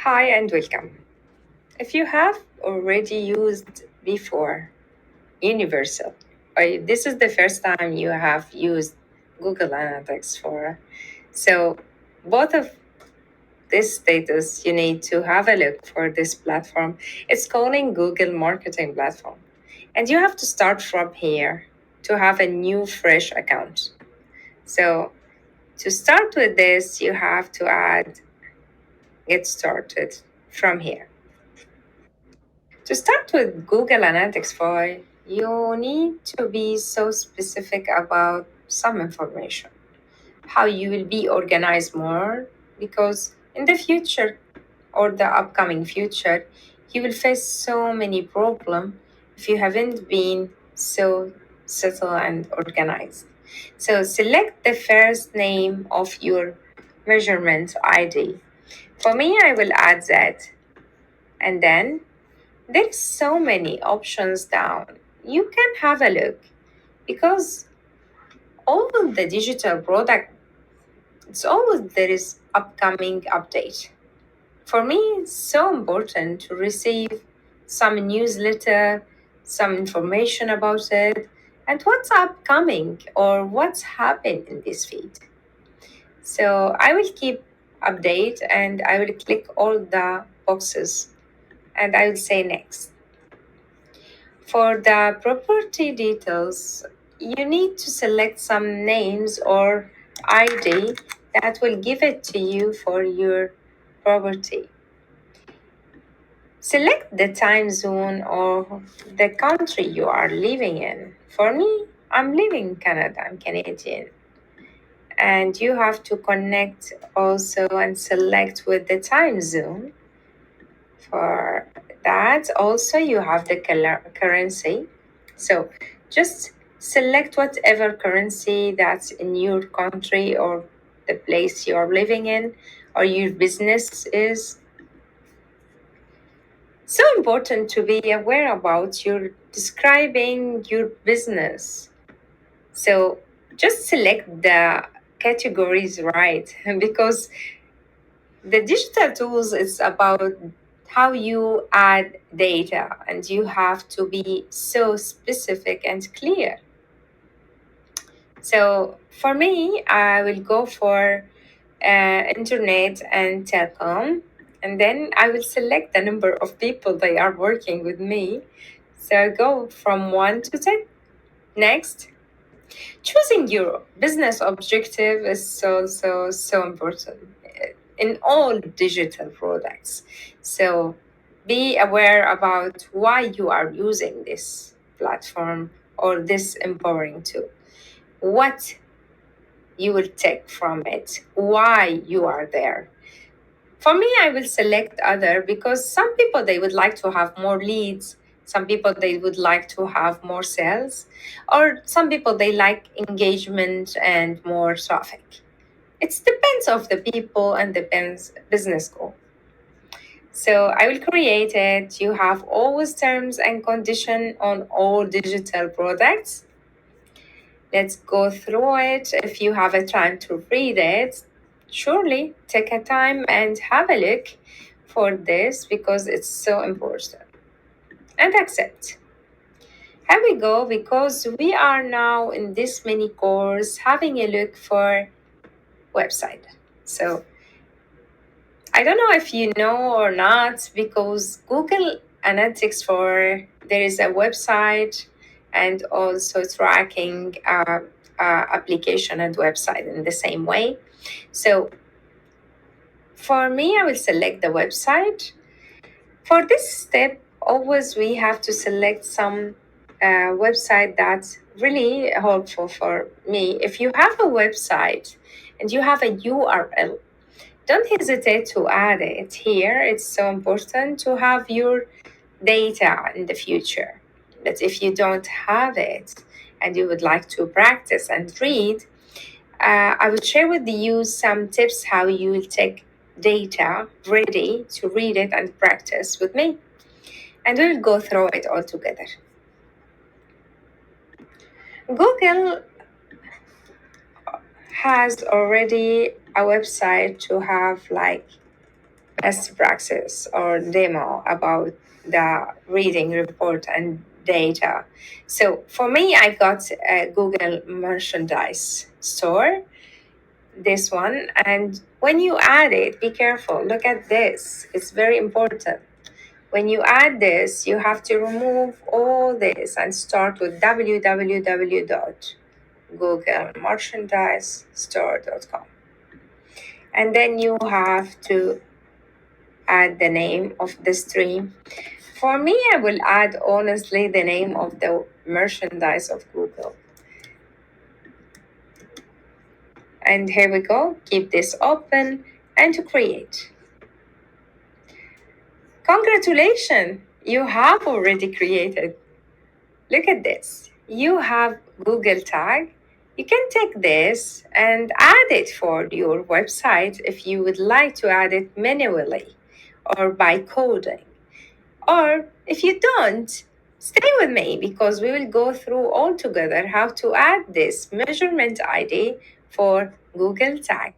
Hi and welcome. If you have already used before Universal, or this is the first time you have used Google Analytics for, so both of this status, you need to have a look for this platform. It's calling Google Marketing Platform. And you have to start from here to have a new fresh account. So to start with this, you have to add get started from here. To start with Google Analytics 4, you need to be so specific about some information, how you will be organized more, because in the future or the upcoming future, you will face so many problems if you haven't been so settled and organized. So select the first name of your measurement ID. For me, I will add that, and then there's so many options down. You can have a look because all of the digital product, it's always there is upcoming update. For me, it's so important to receive some newsletter, some information about it, and what's upcoming or what's happened in this feed. So I will keep update and I will click all the boxes and I will say next. For the property details, you need to select some names or ID that will give it to you for your property. Select the time zone or the country you are living in. For me, I'm living in Canada, I'm Canadian. And you have to connect also and select with the time zone. For that, also you have the currency. So just select whatever currency that's in your country or the place you're living in or your business is. So important to be aware about your describing your business. So just select the categories right because the digital tools is about how you add data and you have to be so specific and clear. So for me, I will go for internet and telecom, and then I will select the number of people they are working with me. So go from 1 to 10. Next, choosing your business objective is so important in all digital products. So be aware about why you are using this platform or this empowering tool. What you will take from it, why you are there. For me, I will select other because some people they would like to have more leads, some people they would like to have more sales, or some people they like engagement and more traffic. It depends of the people and depends business goal. So I will create it. You have always terms and condition on all digital products. Let's go through it. If you have a time to read it, surely take a time and have a look for this because it's so important. And accept. Here we go because we are now in this mini course having a look for website. So I don't know if you know or not because Google Analytics for there is a website and also tracking application and website in the same way. So for me, I will select the website. For this step, always we have to select some website that's really helpful for me. If you have a website and you have a URL, don't hesitate to add it here. It's so important to have your data in the future. But if you don't have it and you would like to practice and read, I will share with you some tips how you will take data ready to read it and practice with me. And we'll go through it all together. Google has already a website to have like best practice or demo about the reading report and data. So for me, I got a Google merchandise store, this one. And when you add it, be careful. Look at this. It's very important. When you add this, you have to remove all this and start with www.googlemerchandisestore.com. And then you have to add the name of the stream. For me, I will add honestly the name of the merchandise of Google. And here we go. Keep this open and to create. Congratulations, you have already created. Look at this. You have Google tag. You can take this and add it for your website if you would like to add it manually or by coding. Or if you don't, stay with me because we will go through all together how to add this measurement ID for Google tag.